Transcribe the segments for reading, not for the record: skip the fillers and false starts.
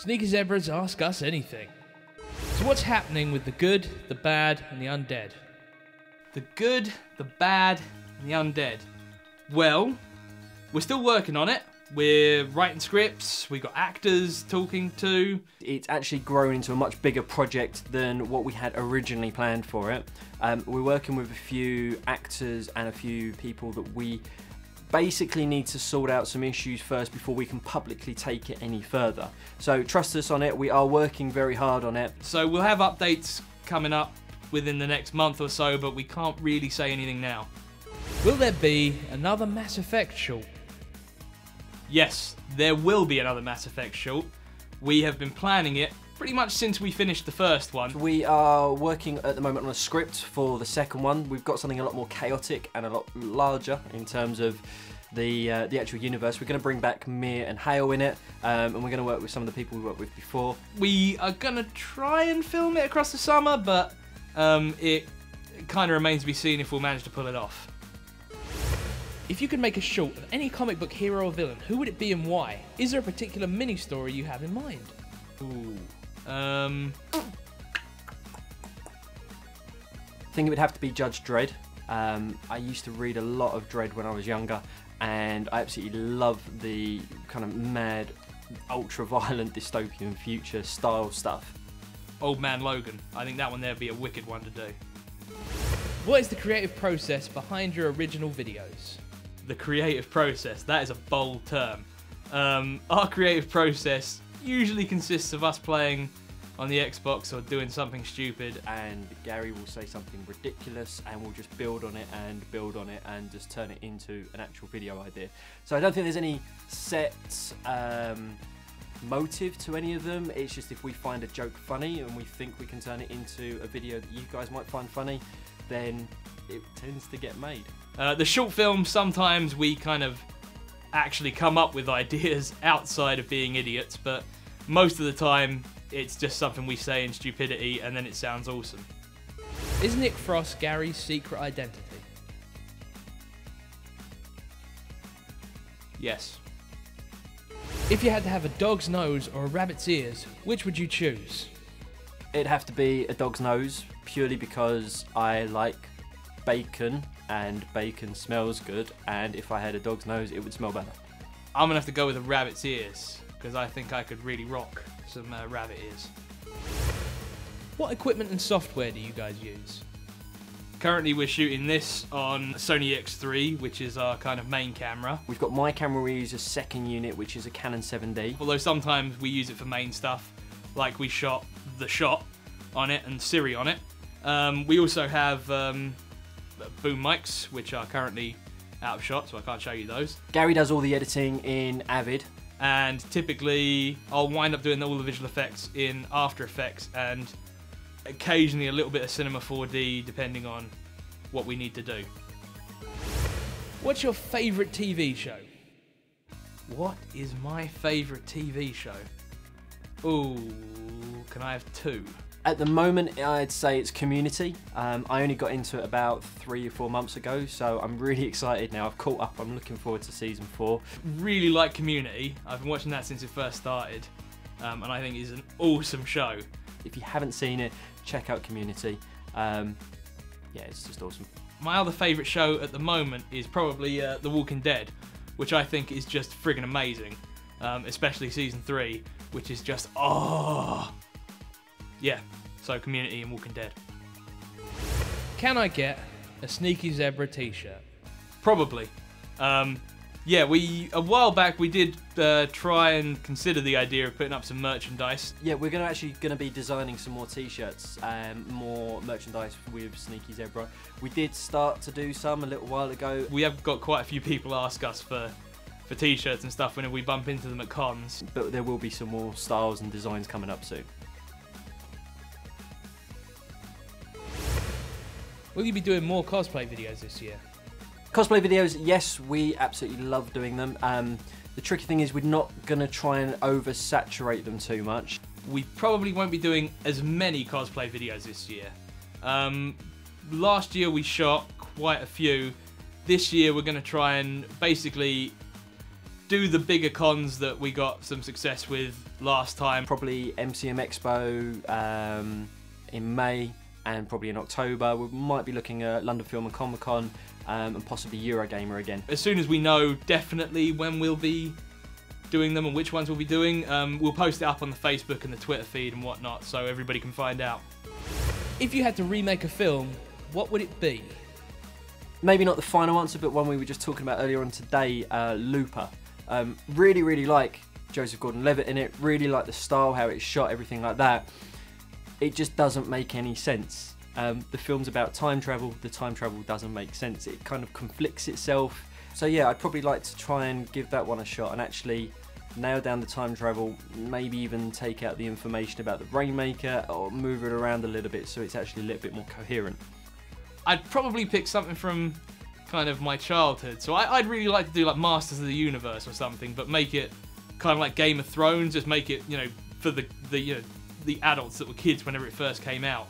Sneaky Zebras ask us anything. So what's happening with the good, the bad, and the undead? The good, the bad, and the undead. Well, we're still working on it. We're writing scripts, we've got actors talking to. It's actually grown into a much bigger project than what we had originally planned for it. We're working with a few actors and a few people that we basically need to sort out some issues first before we can publicly take it any further. So trust us on it, we are working very hard on it. So we'll have updates coming up within the next month or so, but we can't really say anything now. Will there be another Mass Effect short? Yes, there will be another Mass Effect short. We have been planning it pretty much since we finished the first one. We are working at the moment on a script for the second one. We've got something a lot more chaotic and a lot larger in terms of the actual universe. We're going to bring back Mir and Hale in it, and we're going to work with some of the people we worked with before. We are going to try and film it across the summer, but it kind of remains to be seen if we'll manage to pull it off. If you could make a short of any comic book hero or villain, who would it be and why? Is there a particular mini-story you have in mind? Ooh. I think it would have to be Judge Dredd. I used to read a lot of Dredd when I was younger, and I absolutely love the kind of mad, ultra-violent dystopian future style stuff. Old Man Logan. I think that one there would be a wicked one to do. What is the creative process behind your original videos? The creative process, that is a bold term. Our creative process usually consists of us playing on the Xbox or doing something stupid, and Gary will say something ridiculous and we'll just build on it and just turn it into an actual video idea. So I don't think there's any set motive to any of them. It's just if we find a joke funny and we think we can turn it into a video that you guys might find funny, then it tends to get made. The short film, sometimes we kind of actually come up with ideas outside of being idiots, but most of the time it's just something we say in stupidity and then it sounds awesome. Is Nick Frost Gary's secret identity? Yes. If you had to have a dog's nose or a rabbit's ears, which would you choose? It'd have to be a dog's nose, purely because I like bacon and bacon smells good, and if I had a dog's nose it would smell better. I'm gonna have to go with a rabbit's ears because I think I could really rock some rabbit ears. What equipment and software do you guys use? Currently we're shooting this on Sony X3, which is our kind of main camera. We've got my camera, we use a second unit which is a Canon 7D. Although sometimes we use it for main stuff, like we shot The Shot on it and Siri on it. We also have boom mics, which are currently out of shot, so I can't show you those. Gary does all the editing in Avid. And typically I'll wind up doing all the visual effects in After Effects and occasionally a little bit of Cinema 4D depending on what we need to do. What's your favourite TV show? What is my favourite TV show? Ooh, can I have two? At the moment, I'd say it's Community. I only got into it about 3 or 4 months ago, so I'm really excited now. I've caught up, I'm looking forward to season 4. Really like Community. I've been watching that since it first started, and I think it's an awesome show. If you haven't seen it, check out Community. Yeah, it's just awesome. My other favourite show at the moment is probably The Walking Dead, which I think is just friggin' amazing, especially season 3, which is just, oh. Yeah, so Community and Walking Dead. Can I get a Sneaky Zebra t-shirt? Probably. Yeah, a while back we did try and consider the idea of putting up some merchandise. Yeah, we're actually going to be designing some more t-shirts and more merchandise with Sneaky Zebra. We did start to do some a little while ago. We have got quite a few people ask us for t-shirts and stuff whenever we bump into them at cons. But there will be some more styles and designs coming up soon. Will you be doing more cosplay videos this year? Cosplay videos, yes, we absolutely love doing them. The tricky thing is we're not going to try and oversaturate them too much. We probably won't be doing as many cosplay videos this year. Last year we shot quite a few. This year we're going to try and basically do the bigger cons that we got some success with last time. Probably MCM Expo in May, and probably in October. We might be looking at London Film and Comic Con, and possibly Eurogamer again. As soon as we know definitely when we'll be doing them and which ones we'll be doing, we'll post it up on the Facebook and the Twitter feed and whatnot, so everybody can find out. If you had to remake a film, what would it be? Maybe not the final answer, but one we were just talking about earlier on today, Looper. Really like Joseph Gordon-Levitt in it, really like the style, how it's shot, everything like that. It just doesn't make any sense. The film's about time travel, the time travel doesn't make sense. It kind of conflicts itself. So yeah, I'd probably like to try and give that one a shot and actually nail down the time travel, maybe even take out the information about the Rainmaker or move it around a little bit so it's actually a little bit more coherent. I'd probably pick something from kind of my childhood. So I'd really like to do like Masters of the Universe or something, but make it kind of like Game of Thrones. Just make it, you know, for the adults that were kids whenever it first came out.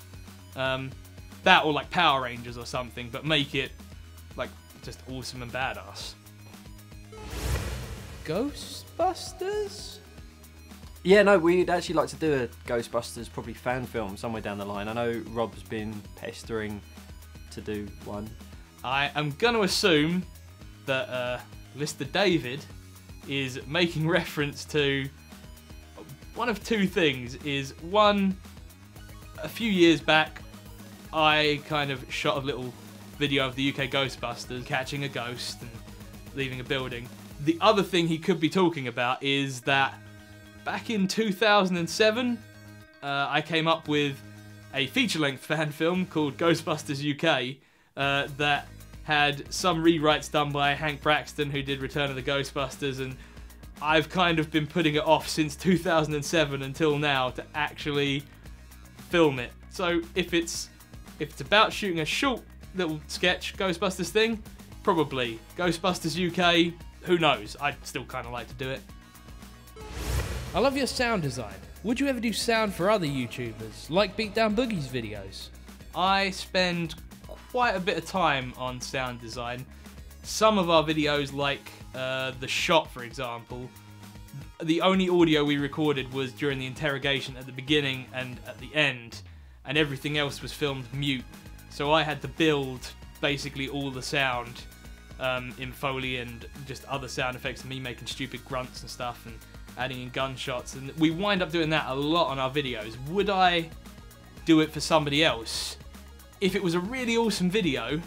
That or like Power Rangers or something, but make it like just awesome and badass. Ghostbusters? Yeah, no, we'd actually like to do a Ghostbusters probably fan film somewhere down the line. I know Rob's been pestering to do one. I am going to assume that Mr. David is making reference to one of two things. Is one, a few years back, I kind of shot a little video of the UK Ghostbusters catching a ghost and leaving a building. The other thing he could be talking about is that back in 2007, I came up with a feature-length fan film called Ghostbusters UK that had some rewrites done by Hank Braxton, who did Return of the Ghostbusters, and I've kind of been putting it off since 2007 until now to actually film it. So if it's about shooting a short little sketch Ghostbusters thing, probably. Ghostbusters UK, who knows? I'd still kind of like to do it. I love your sound design. Would you ever do sound for other YouTubers, like Beatdown Boogie's videos? I spend quite a bit of time on sound design. Some of our videos, like The Shot, for example, the only audio we recorded was during the interrogation at the beginning and at the end, and everything else was filmed mute. So I had to build basically all the sound in Foley and just other sound effects, and me making stupid grunts and stuff and adding in gunshots, and we wind up doing that a lot on our videos. Would I do it for somebody else? If it was a really awesome video,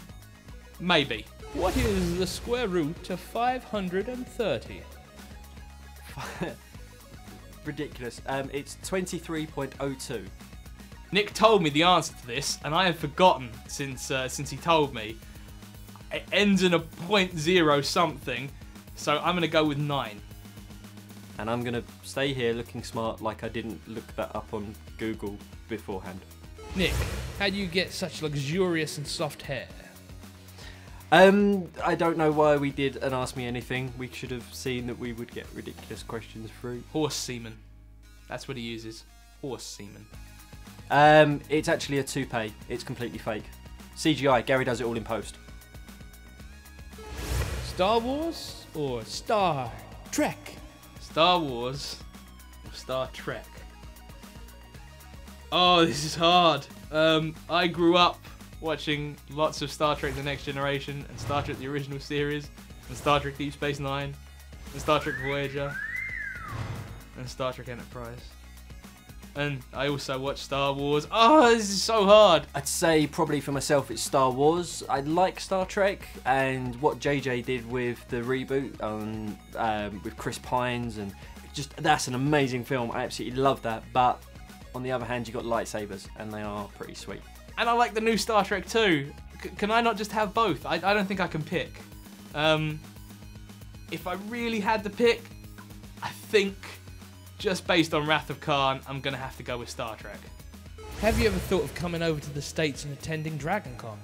maybe. What is the square root of 530? Ridiculous. It's 23.02. Nick told me the answer to this, and I have forgotten since he told me. It ends in a 0.0 something, so I'm going to go with 9. And I'm going to stay here looking smart like I didn't look that up on Google beforehand. Nick, how do you get such luxurious and soft hair? I don't know why we did an Ask Me Anything. We should have seen that we would get ridiculous questions through. Horse semen. That's what he uses. Horse semen. It's actually a toupee. It's completely fake. CGI. Gary does it all in post. Star Wars or Star Trek? Star Wars or Star Trek? Oh, this is hard. I grew up watching lots of Star Trek The Next Generation and Star Trek The Original Series and Star Trek Deep Space Nine and Star Trek Voyager and Star Trek Enterprise. And I also watched Star Wars. Oh, this is so hard. I'd say probably for myself it's Star Wars. I like Star Trek, and what JJ did with the reboot on with Chris Pines, and just that's an amazing film. I absolutely love that. But on the other hand, you got lightsabers, and they are pretty sweet. And I like the new Star Trek too. Can I not just have both? I don't think I can pick. If I really had to pick, I think just based on Wrath of Khan, I'm going to have to go with Star Trek. Have you ever thought of coming over to the States and attending Dragoncon?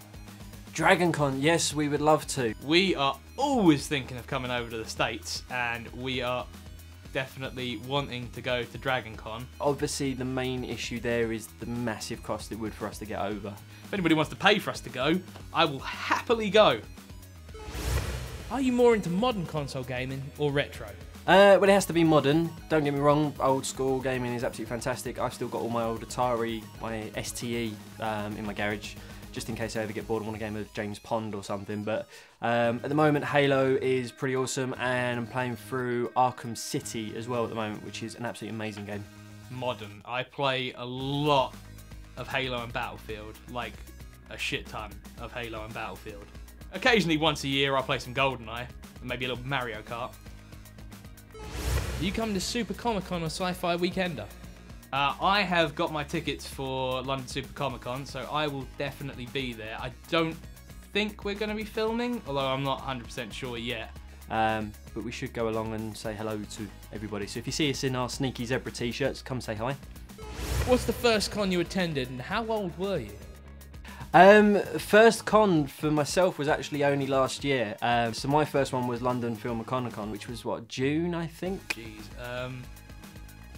Dragoncon, yes, we would love to. We are always thinking of coming over to the States, and we are definitely wanting to go to Dragoncon. Obviously, the main issue there is the massive cost it would for us to get over. If anybody wants to pay for us to go, I will happily go. Are you more into modern console gaming or retro? Well, it has to be modern. Don't get me wrong, old school gaming is absolutely fantastic. I've still got all my old Atari, my STE in my garage, just in case I ever get bored and want a game of James Pond or something. But at the moment, Halo is pretty awesome, and I'm playing through Arkham City as well at the moment, which is an absolutely amazing game. Modern. I play a lot of Halo and Battlefield, like a shit ton of Halo and Battlefield. Occasionally, once a year, I play some GoldenEye, and maybe a little Mario Kart. You come to Super Comic Con or Sci-Fi Weekender? I have got my tickets for London Super Comic Con, so I will definitely be there. I don't think we're going to be filming, although I'm not 100% sure yet. But we should go along and say hello to everybody. So if you see us in our sneaky zebra t-shirts, come say hi. What's the first con you attended, and how old were you? First con for myself was actually only last year. So my first one was London Film and Comic Con, which was what, June, I think? Jeez,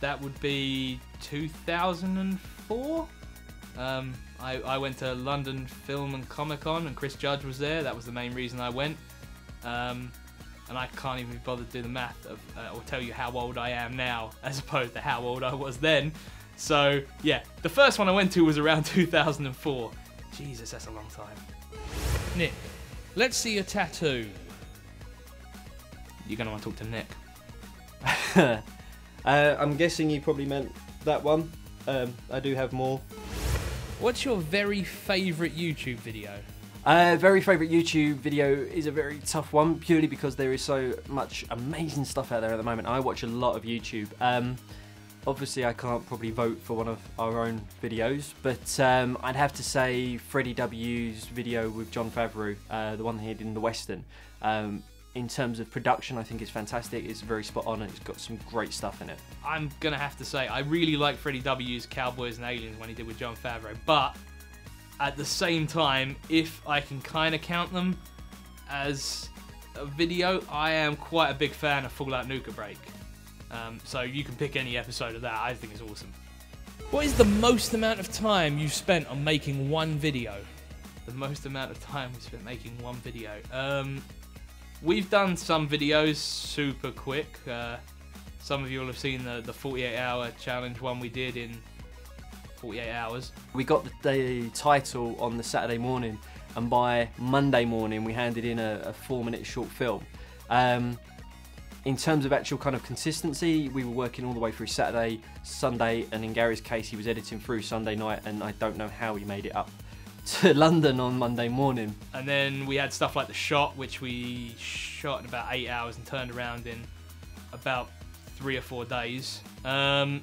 that would be 2004. I went to London Film and Comic Con, and Chris Judge was there. That was the main reason I went. And I can't even be bothered to do the math of, or tell you how old I am now, as opposed to how old I was then. So yeah, the first one I went to was around 2004. Jesus, that's a long time. Nick, let's see your tattoo. You're going to want to talk to Nick. I'm guessing you probably meant that one. I do have more. What's your very favourite YouTube video? Very favourite YouTube video is a very tough one, purely because there is so much amazing stuff out there at the moment. I watch a lot of YouTube. Obviously, I can't probably vote for one of our own videos, but I'd have to say Freddie W's video with Jon Favreau, the one he did in the Western. In terms of production, I think it's fantastic. It's very spot on, and it's got some great stuff in it. I'm going to have to say, I really like Freddie W's Cowboys and Aliens when he did with Jon Favreau, but at the same time, if I can kind of count them as a video, I am quite a big fan of Fallout Nuka Break. So you can pick any episode of that. I think it's awesome. What is the most amount of time you've spent on making one video? The most amount of time we spent making one video. We've done some videos super quick. Some of you will have seen the 48-hour challenge one we did in 48 hours. We got the title on the Saturday morning, and by Monday morning we handed in a 4-minute short film. In terms of actual kind of consistency, we were working all the way through Saturday, Sunday, and in Gary's case, he was editing through Sunday night, and I don't know how he made it up to London on Monday morning. And then we had stuff like The Shot, which we shot in about 8 hours and turned around in about 3 or 4 days. The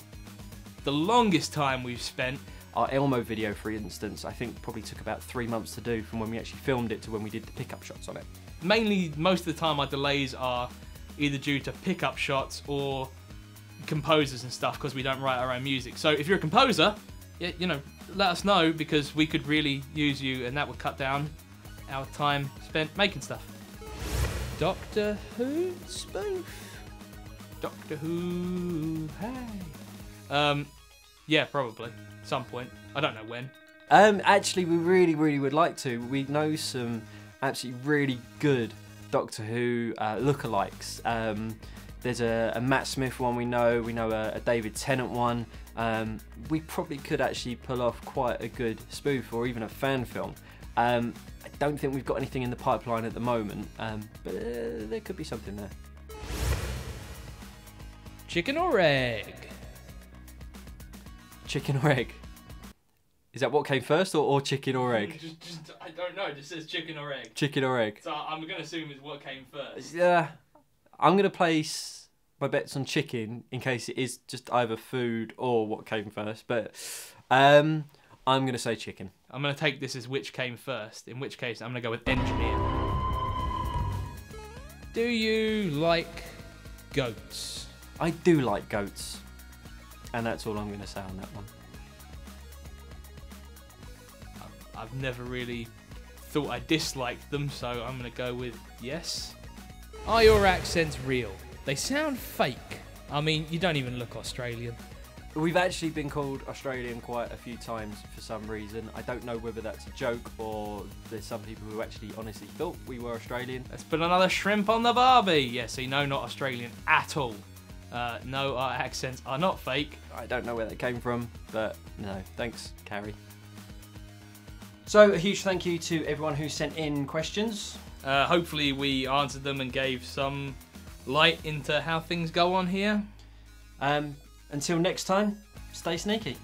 longest time we've spent... Our Elmo video, for instance, I think probably took about 3 months to do from when we actually filmed it to when we did the pickup shots on it. Mainly, most of the time, our delays are either due to pickup shots or composers and stuff, because we don't write our own music. So if you're a composer, you know, let us know, because we could really use you, and that would cut down our time spent making stuff. Doctor Who spoof? Doctor Who, hey. Yeah, probably. Some point. I don't know when. Actually, we really would like to. We know some absolutely really good Doctor Who lookalikes. There's a Matt Smith one we know a David Tennant one. We probably could actually pull off quite a good spoof or even a fan film. I don't think we've got anything in the pipeline at the moment, but there could be something there. Chicken or egg? Chicken or egg? Is that what came first, or chicken or egg? I don't know, it just says chicken or egg. Chicken or egg. So I'm going to assume it's what came first. Yeah, I'm going to place my bets on chicken in case it is just either food or what came first, but I'm going to say chicken. I'm going to take this as which came first, in which case I'm going to go with engineer. Do you like goats? I do like goats, and that's all I'm going to say on that one. I've never really thought I disliked them, so I'm going to go with yes. Are your accents real? They sound fake. I mean, you don't even look Australian. We've actually been called Australian quite a few times for some reason. I don't know whether that's a joke or there's some people who actually honestly thought we were Australian. Let's put another shrimp on the barbie. Yeah, see, no, not Australian at all. No, our accents are not fake. I don't know where that came from, but no, thanks, Carrie. So a huge thank you to everyone who sent in questions. Hopefully we answered them and gave some light into how things go on here. Until next time, stay sneaky.